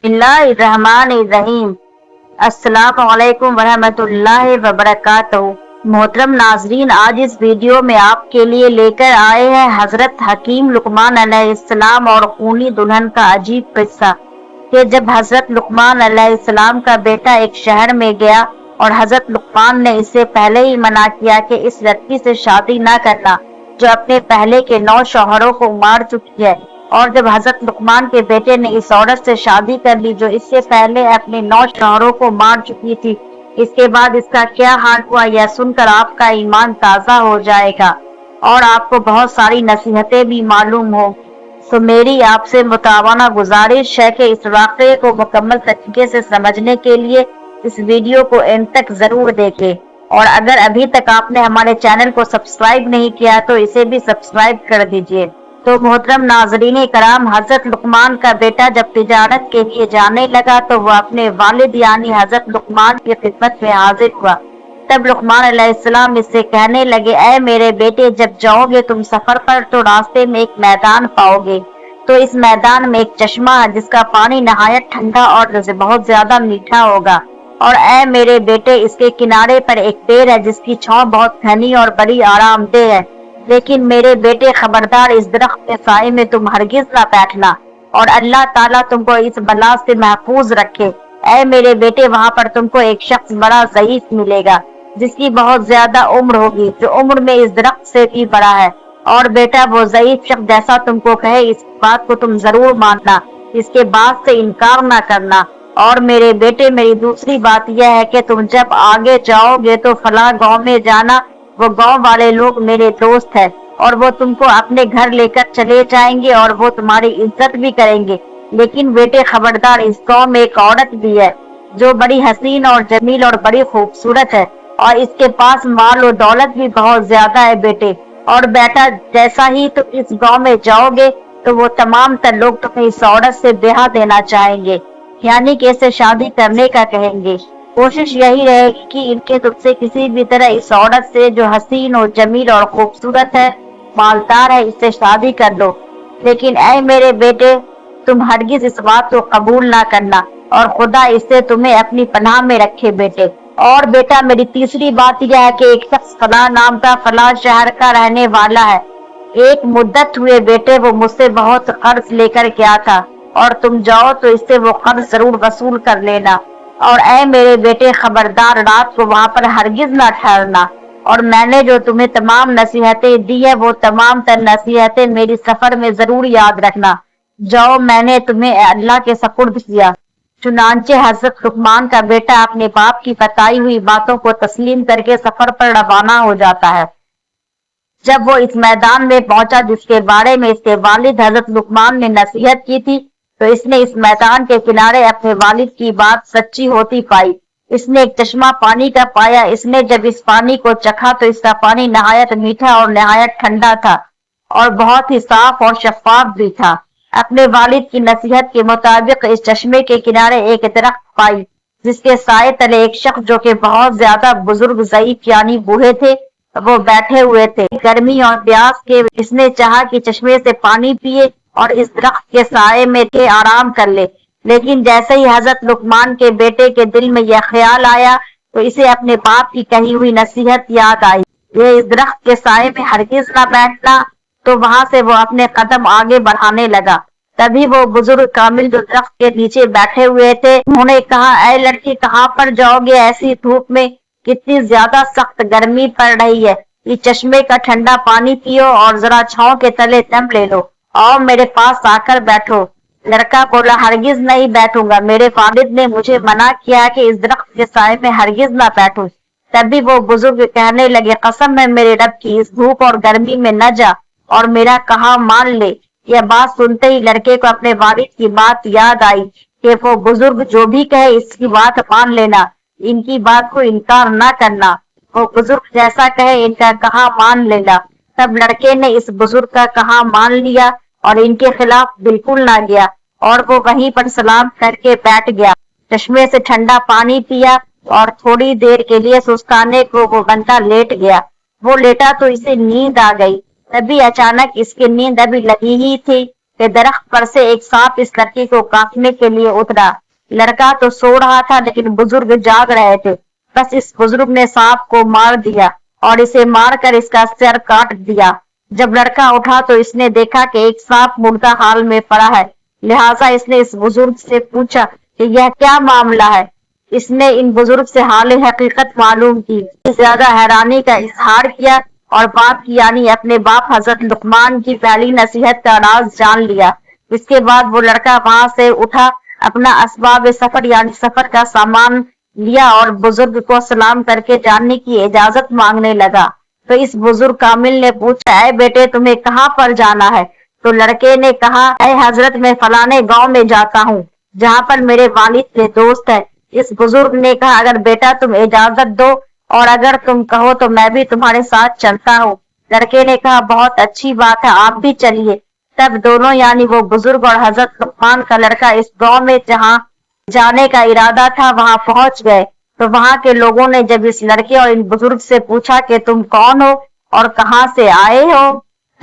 बिस्मिल्लाहिर्रहमानिर्रहीम। अस्सलाम वालेकुम वरहमतुल्लाहि वबरकातुहू। मोहतरम नाजरीन, आज इस वीडियो में आपके लिए लेकर आए हैं हजरत हकीम लुकमान अलैहिस्सलाम और खूनी दुल्हन का अजीब किस्सा कि जब हजरत लुकमान अलैहिस्सलाम का बेटा एक शहर में गया और हजरत लुकमान ने इससे पहले ही मना किया कि इस लड़की से शादी न करना जो अपने पहले के 9 शौहरों को मार चुकी है। और जब हजरत लुकमान के बेटे ने इस औरत से शादी कर ली जो इससे पहले अपने 9 शौहरों को मार चुकी थी, इसके बाद इसका क्या हाल हुआ, यह सुनकर आपका ईमान ताजा हो जाएगा और आपको बहुत सारी नसीहतें भी मालूम हो। तो मेरी आपसे मुतावाना गुजारिश है कि इस वाक़े को मुकम्मल तरीके से समझने के लिए इस वीडियो को एंड तक जरूर देखें। और अगर अभी तक आपने हमारे चैनल को सब्सक्राइब नहीं किया तो इसे भी सब्सक्राइब कर दीजिए। तो मोहतरम नाजरीन कराम, हजरत लुकमान का बेटा जब तिजारत के लिए जाने लगा तो वह अपने वालिद यानी हजरत लुकमान की खिदमत में हाजिर हुआ। तब लुकमान अलैहिस्सलाम इससे कहने लगे, ऐ मेरे बेटे, जब जाओगे तुम सफर पर तो रास्ते में एक मैदान पाओगे। तो इस मैदान में एक चश्मा है जिसका पानी नहायत ठंडा और बहुत ज्यादा मीठा होगा। और ऐ मेरे बेटे, इसके किनारे पर एक पेड़ है जिसकी छांव बहुत घनी और बड़ी आरामदेह है। लेकिन मेरे बेटे, खबरदार, इस दरख्त के साए में तुम हरगिज ना बैठना और अल्लाह ताला तुमको इस बला से महफूज रखे। ऐ मेरे बेटे, वहां पर तुमको एक शख्स बड़ा ज़ईफ मिलेगा जिसकी बहुत ज्यादा उम्र होगी, जो उम्र में इस दरख्त से भी बड़ा है। और बेटा, वो ज़ईफ शख्स जैसा तुमको कहे इस बात को तुम जरूर मानना, इसके बाद से इनकार ना करना। और मेरे बेटे, मेरी दूसरी बात यह है कि तुम जब आगे जाओगे तो फला गांव में जाना, वो गांव वाले लोग मेरे दोस्त हैं और वो तुमको अपने घर लेकर चले जाएंगे और वो तुम्हारी इज्जत भी करेंगे। लेकिन बेटे खबरदार, इस गांव में एक औरत भी है जो बड़ी हसीन और जमील और बड़ी खूबसूरत है और इसके पास माल और दौलत भी बहुत ज्यादा है बेटे। और बेटा, जैसा ही तुम इस गांव में जाओगे तो वो तमाम तर लोग तुम्हें इस औरत से ब्याह देना चाहेंगे, यानी कि इसे शादी करने का कहेंगे। कोशिश यही रहेगी कि इनके तुमसे किसी भी तरह इस औरत से जो हसीन और जमील और खूबसूरत है, मालदार है, इससे शादी कर लो। लेकिन ऐ मेरे बेटे, तुम हरगिज इस बात को कबूल ना करना और खुदा इससे तुम्हें अपनी पनाह में रखे बेटे। और बेटा, मेरी तीसरी बात यह है कि एक शख्स फला नाम का फला शहर का रहने वाला है। एक मुद्दत हुए बेटे वो मुझसे बहुत कर्ज लेकर गया था और तुम जाओ तो इससे वो कर्ज जरूर वसूल कर लेना। और ऐ मेरे बेटे, खबरदार, रात को वहां पर हरगिज ना ठहरना। और मैंने जो तुम्हें तमाम नसीहतें दी है वो तमाम तर नसीहतें मेरी सफर में जरूर याद रखना। जाओ, मैंने तुम्हें अल्लाह के सपुर्द किया। चुनांचे हजरत लुकमान का बेटा अपने बाप की बताई हुई बातों को तस्लीम करके सफर पर रवाना हो जाता है। जब वो इस मैदान में पहुंचा जिसके बारे में इसके वालिद हजरत लुकमान ने नसीहत की थी, तो इसने इस मैदान के किनारे अपने वालिद की बात सच्ची होती पाई। इसने एक चश्मा पानी का पाया। इसने जब इस पानी को चखा तो इसका पानी नहायत मीठा और नहायत ठंडा था और बहुत ही साफ और शफाफ भी था। अपने वालिद की नसीहत के मुताबिक इस चश्मे के किनारे एक दरख्त पाई जिसके साए तले एक शख्स जो कि बहुत ज्यादा बुजुर्ग ज़ईफ यानी बूढ़े थे, वो बैठे हुए थे। गर्मी और प्यास के इसने चाहा कि चश्मे से पानी पिए और इस दरख्त के साए में के आराम कर ले। लेकिन जैसे ही हजरत लुकमान के बेटे के दिल में यह ख्याल आया तो इसे अपने बाप की कही हुई नसीहत याद आई, ये इस दरख्त के साए में हरगिज ना बैठना। तो वहां से वो अपने कदम आगे बढ़ाने लगा। तभी वो बुजुर्ग कामिल जो दरख्त के नीचे बैठे हुए थे, उन्होंने कहा, ऐ लड़की, कहाँ पर जाओगे ऐसी धूप में? कितनी ज्यादा सख्त गर्मी पड़ रही है। इस चश्मे का ठंडा पानी पियो और जरा छांव के तले दम ले लो और मेरे पास आकर बैठो। लड़का बोला, हरगिज नहीं बैठूंगा, मेरे वालिद ने मुझे मना किया कि इस दरख्त के साए में हरगिज ना बैठूं। तभी वो बुजुर्ग कहने लगे, कसम है मेरे रब की, इस धूप और गर्मी में न जा और मेरा कहा मान ले। यह बात सुनते ही लड़के को अपने वालिद की बात याद आई कि वो बुजुर्ग जो भी कहे इसकी बात मान लेना, इनकी बात को इनकार ना करना, वो बुजुर्ग जैसा कहे इनका कहा मान लेना। तब लड़के ने इस बुजुर्ग का कहा मान लिया और इनके खिलाफ बिल्कुल ना गया और वो वहीं पर सलाम करके बैठ गया। चश्मे से ठंडा पानी पिया और थोड़ी देर के लिए सुस्ताने को वो बंदा लेट गया। वो लेटा तो इसे नींद आ गई। तभी अचानक इसकी नींद अभी लगी ही थी کہ درخت پر سے ایک सांप इस लड़के को काटने के लिए उतरा। लड़का तो सो रहा था लेकिन बुजुर्ग जाग रहे थे। बस इस बुजुर्ग ने सांप को मार दिया और इसे मारकर इसका सिर काट दिया। जब लड़का उठा तो इसने देखा कि एक सांप मुर्दा हाल में पड़ा है। लिहाजा इसने इस बुजुर्ग से पूछा कि यह क्या मामला है। इसने इन बुजुर्ग से हाल हकीकत मालूम की, ज्यादा हैरानी का इजहार किया और बाप की यानी अपने बाप हजरत लुकमान की पहली नसीहत का राज जान लिया। इसके बाद वो लड़का वहां से उठा, अपना असबाब सफर यानी सफर का सामान लिया और बुजुर्ग को सलाम करके जानने की इजाजत मांगने लगा। तो इस बुजुर्ग कामिल ने पूछा, ऐ बेटे तुम्हें कहाँ पर जाना है? तो लड़के ने कहा, ऐ हजरत मैं फलाने गांव में जाता हूँ जहाँ पर मेरे वालिद के दोस्त है। इस बुजुर्ग ने कहा, अगर बेटा तुम इजाजत दो और अगर तुम कहो तो मैं भी तुम्हारे साथ चलता हूँ। लड़के ने कहा, बहुत अच्छी बात है, आप भी चलिए। तब दोनों यानी वो बुजुर्ग और हजरत लुकमान का लड़का इस गांव में जहाँ जाने का इरादा था वहां पहुंच गए। तो वहां के लोगों ने जब इस लड़के और इन बुजुर्ग से पूछा कि तुम कौन हो और कहाँ से आए हो,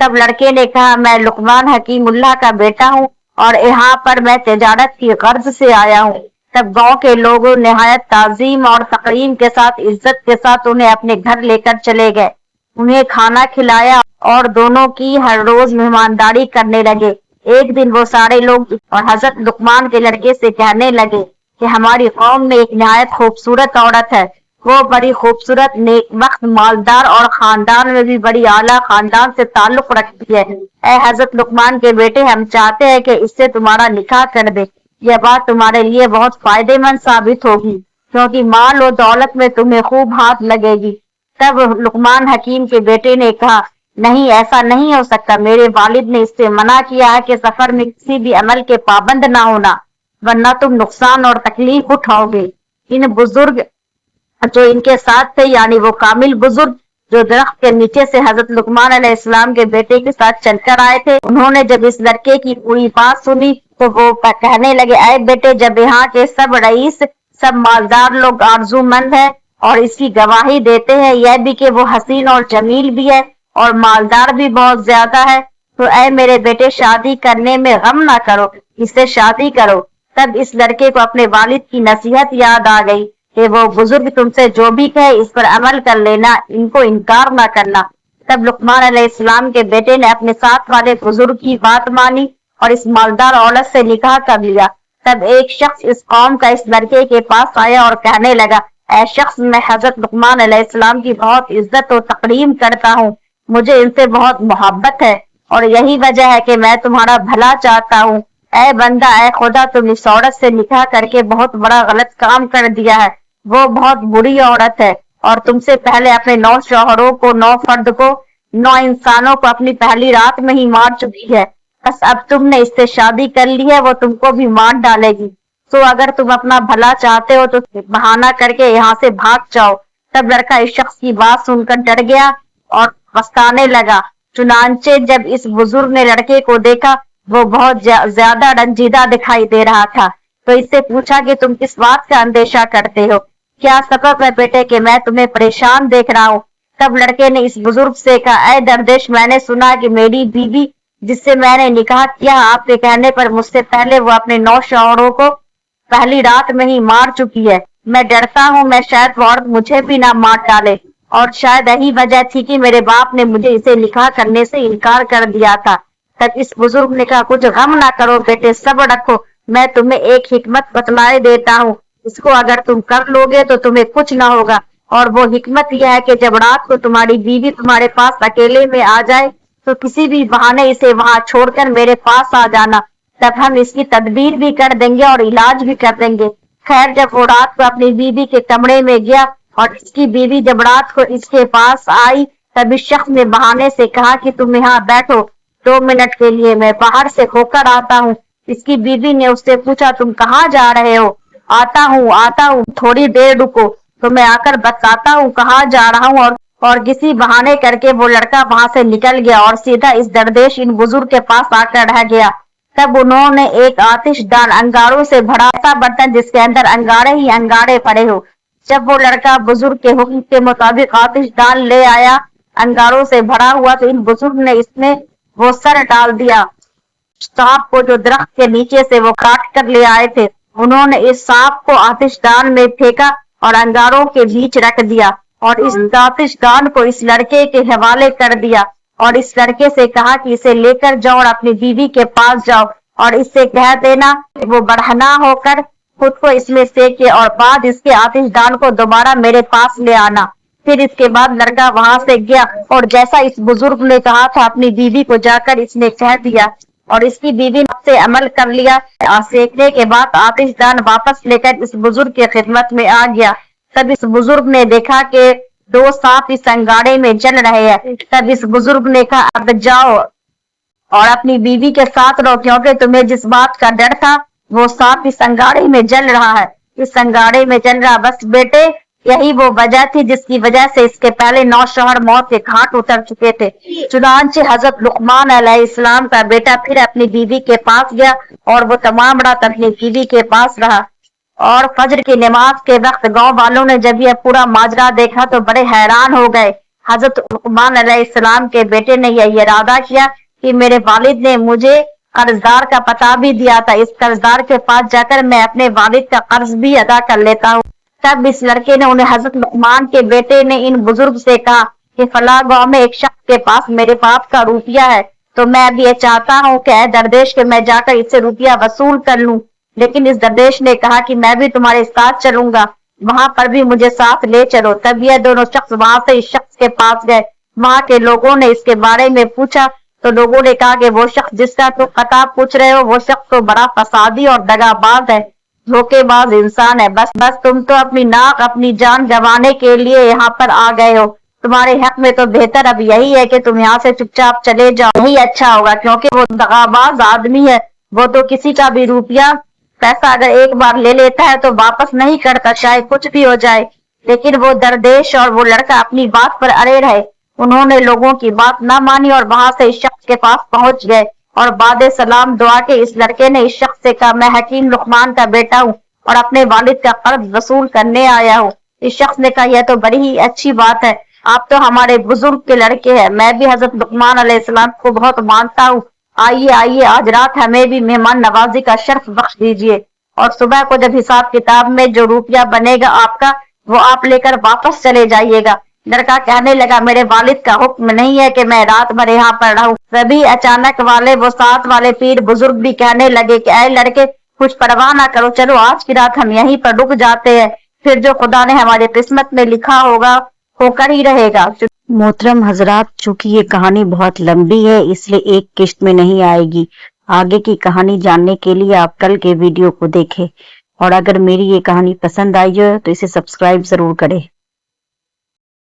तब लड़के ने कहा, मैं लुकमान हकीमुल्लाह का बेटा हूँ और यहाँ पर मैं तिजारत की गर्ज से आया हूँ। तब गांव के लोगों निहायत ताजीम और तकरीम के साथ इज्जत के साथ उन्हें अपने घर लेकर चले गए। उन्हें खाना खिलाया और दोनों की हर रोज मेहमानदारी करने लगे। एक दिन वो सारे लोग और हजरत लुकमान के लड़के से कहने लगे कि हमारी कौम में एक निहायत खूबसूरत औरत है। वो बड़ी खूबसूरत, नेकबख्त, मालदार और खानदान में भी बड़ी आला खानदान से ताल्लुक रखती है। ऐ हजरत लुकमान के बेटे, हम चाहते हैं कि इससे तुम्हारा निकाह कर दे। यह बात तुम्हारे लिए बहुत फायदेमंद साबित होगी क्योंकि माल और दौलत में तुम्हें खूब हाथ लगेगी। तब लुकमान हकीम के बेटे ने कहा, नहीं, ऐसा नहीं हो सकता। मेरे वालिद ने इससे मना किया है कि सफर में किसी भी अमल के पाबंद ना होना, वरना तुम नुकसान और तकलीफ उठाओगे। इन बुजुर्ग जो इनके साथ थे यानी वो कामिल बुजुर्ग जो दरख्त के नीचे से हजरत लुकमान अलैहिस्सलाम के बेटे के साथ चलकर आए थे, उन्होंने जब इस लड़के की पूरी बात सुनी तो वो कहने लगे, ऐ बेटे, जब यहाँ के सब रईस, सब मालदार लोग आरजूमंद है और इसकी गवाही देते हैं यह भी कि वो हसीन और जमील भी है और मालदार भी बहुत ज्यादा है, तो ऐ मेरे बेटे, शादी करने में गम ना करो, इससे शादी करो। तब इस लड़के को अपने वालिद की नसीहत याद आ गई कि वो बुजुर्ग तुमसे जो भी कहे इस पर अमल कर लेना, इनको इनकार ना करना। तब लुकमान अलैहिस्सलाम के बेटे ने अपने साथ वाले बुजुर्ग की बात मानी और इस मालदार औरत से निकाह कर लिया। तब एक शख्स इस कौम का इस लड़के के पास आया और कहने लगा, ऐ शख्स, मैं हजरत लुकमान अलैहिस्सलाम की बहुत इज्जत और तकरीम करता हूँ, मुझे इनसे बहुत मोहब्बत है और यही वजह है कि मैं तुम्हारा भला चाहता हूँ। ऐ बंदा, ऐ खुदा, तुम इस औरत से निकाह करके बहुत बड़ा गलत काम कर दिया है। वो बहुत बुरी औरत है और तुमसे पहले अपने 9 शौहरों को, 9 फर्द को, 9 इंसानों को अपनी पहली रात में ही मार चुकी है। बस अब तुमने इससे शादी कर ली है, वो तुमको भी मार डालेगी। तो अगर तुम अपना भला चाहते हो तो बहाना करके यहाँ से भाग जाओ। तब लड़का इस शख्स की बात सुनकर डर गया और पछताने लगा। चुनांचे जब इस बुजुर्ग ने लड़के को देखा, वो बहुत ज्यादा रंजीदा दिखाई दे रहा था, तो इससे पूछा कि तुम किस बात का अंदेशा करते हो, क्या सबब है बेटे कि मैं तुम्हें परेशान देख रहा हूँ। तब लड़के ने इस बुजुर्ग से कहा, ऐ दरवेश, मैंने सुना कि मेरी बीवी जिससे मैंने निकाह किया, आपके कहने पर मुझसे पहले वो अपने 9 शौहरों को पहली रात में ही मार चुकी है। मैं डरता हूँ मैं शायद वो औरत मुझे भी ना मार डाले और शायद यही वजह थी कि मेरे बाप ने मुझे इसे निकाह करने से इनकार कर दिया था। तब इस बुजुर्ग ने कहा, कुछ गम ना करो बेटे, सब्र रखो, मैं तुम्हें एक हिकमत बतलाए देता हूँ, इसको अगर तुम कर लोगे तो तुम्हें कुछ ना होगा। और वो हिकमत यह है कि जब रात को तुम्हारी बीवी तुम्हारे पास अकेले में आ जाए तो किसी भी बहाने इसे वहां छोड़कर मेरे पास आ जाना, तब हम इसकी तदबीर भी कर देंगे और इलाज भी कर देंगे। खैर, जब वो रात को अपनी बीवी के कमरे में गया और इसकी बीवी जब रात को इसके पास आई, तब इस शख्स ने बहाने से कहा कि तुम यहाँ बैठो 2 मिनट के लिए, मैं बाहर से होकर आता हूँ। इसकी बीवी ने उससे पूछा, तुम कहाँ जा रहे हो? आता हूँ, थोड़ी देर रुको तो मैं आकर बताता हूँ कहाँ जा रहा हूँ। और किसी बहाने करके वो लड़का वहां से निकल गया और सीधा इस दरवेश इन बुजुर्ग के पास आकर रह गया। तब उन्होंने एक आतिशदान अंगारों से भरा ऐसा बर्तन जिसके अंदर अंगारे ही अंगारे पड़े हो, जब वो लड़का बुजुर्ग के हुक्म के मुताबिक आतिशदान ले आया अंगारों से भरा हुआ, तो इन बुजुर्ग ने इसमें वो सर डाल दिया सांप को जो दरख्त के नीचे से वो काट कर ले आए थे, उन्होंने इस सांप को आतिशदान में फेंका और अंगारों के बीच रख दिया और इस आतिशदान को इस लड़के के हवाले कर दिया और इस लड़के से कहा कि इसे लेकर जाओ और अपनी बीवी के पास जाओ और इससे कह देना वो बढ़ना होकर खुद को इसमें फेंके और बाद इसके आतिशदान को दोबारा मेरे पास ले आना। फिर इसके बाद लड़का वहां से गया और जैसा इस बुजुर्ग ने कहा था अपनी बीवी को जाकर इसने कह दिया और इसकी बीवी ने से अमल कर लिया। सेकने के बाद आतिशदान वापस लेकर इस बुजुर्ग की खिदमत में आ गया। तब इस बुजुर्ग ने देखा कि 2 सांप इस अंगारे में जल रहे हैं। तब इस बुजुर्ग ने कहा अब जाओ और अपनी बीवी के साथ रहो, क्योंकि तुम्हें जिस बात का डर था वो सांप इस अंगारे में जल रहा है, इस अंगारे में जल रहा। बस बेटे यही वो वजह थी जिसकी वजह से इसके पहले 9 शौहर मौत के घाट उतर चुके थे। चुनांचे हजरत लुकमान अलैहिस्सलाम का बेटा फिर अपनी बीवी के पास गया और वो तमाम रात अपनी बीवी के पास रहा और फजर की नमाज के वक्त गांव वालों ने जब यह पूरा माजरा देखा तो बड़े हैरान हो गए। हजरत लुकमान अलैहिस्सलाम के बेटे ने यह इरादा किया कि मेरे वालिद ने मुझे कर्जदार का पता भी दिया था, इस कर्जदार के पास जाकर मैं अपने वालिद का कर्ज भी अदा कर लेता हूँ। तब इस लड़के ने उन्हें हजरत लुकमान के बेटे ने इन बुजुर्ग से कहा कि फला गांव में एक शख्स के पास मेरे बाप का रुपया है, तो मैं अब ये चाहता हूँ कि दरवेश के मैं जाकर इससे रुपया वसूल कर लूं। लेकिन इस दरवेश ने कहा कि मैं भी तुम्हारे साथ चलूंगा, वहां पर भी मुझे साथ ले चलो। तब ये दोनों शख्स वहां से इस शख्स के पास गए। वहां के लोगों ने इसके बारे में पूछा तो लोगों ने कहा कि वो शख्स जिसका तुम पता पूछ रहे हो वो शख्स तो बड़ा फसादी और दगाबाज है, धोखेबाज इंसान है। बस तुम तो अपनी नाक अपनी जान गंवाने के लिए यहाँ पर आ गए हो। तुम्हारे हक में तो बेहतर अब यही है कि तुम यहाँ से चुपचाप चले जाओ, यही अच्छा होगा, क्योंकि वो दगाबाज आदमी है। वो तो किसी का भी रुपया पैसा अगर एक बार ले लेता है तो वापस नहीं करता, चाहे कुछ भी हो जाए। लेकिन वो दरवेश और वो लड़का अपनी बात पर अड़े रहे। उन्होंने लोगों की बात ना मानी और वहां से इस शख्स के पास पहुंच गए और बाद सलाम दुआ के इस लड़के ने इस शख्स से कहा मैं हकीम लुकमान का बेटा हूँ और अपने वालिद का कर्ज वसूल करने आया हूँ। इस शख्स ने कहा यह तो बड़ी ही अच्छी बात है, आप तो हमारे बुजुर्ग के लड़के हैं, मैं भी हजरत लुकमान अलैहिस्सलाम को बहुत मानता हूँ। आइए आइए आज रात हमें भी मेहमान नवाजी का शर्फ बख्श दीजिए और सुबह को जब हिसाब किताब में जो रुपया बनेगा आपका वो आप लेकर वापस चले जाइएगा। लड़का कहने लगा मेरे वालिद का हुक्म नहीं है कि मैं रात भर यहाँ पर रहूं। तभी अचानक वाले वो साथ वाले पीर बुजुर्ग भी कहने लगे कि ऐ लड़के कुछ परवाह ना करो, चलो आज की रात हम यहीं पर रुक जाते हैं, फिर जो खुदा ने हमारी किस्मत में लिखा होगा होकर ही रहेगा। मोहतरम हजरात, चूंकि ये कहानी बहुत लंबी है इसलिए एक किश्त में नहीं आएगी। आगे की कहानी जानने के लिए आप कल के वीडियो को देखें और अगर मेरी ये कहानी पसंद आई हो तो इसे सब्सक्राइब जरूर करें।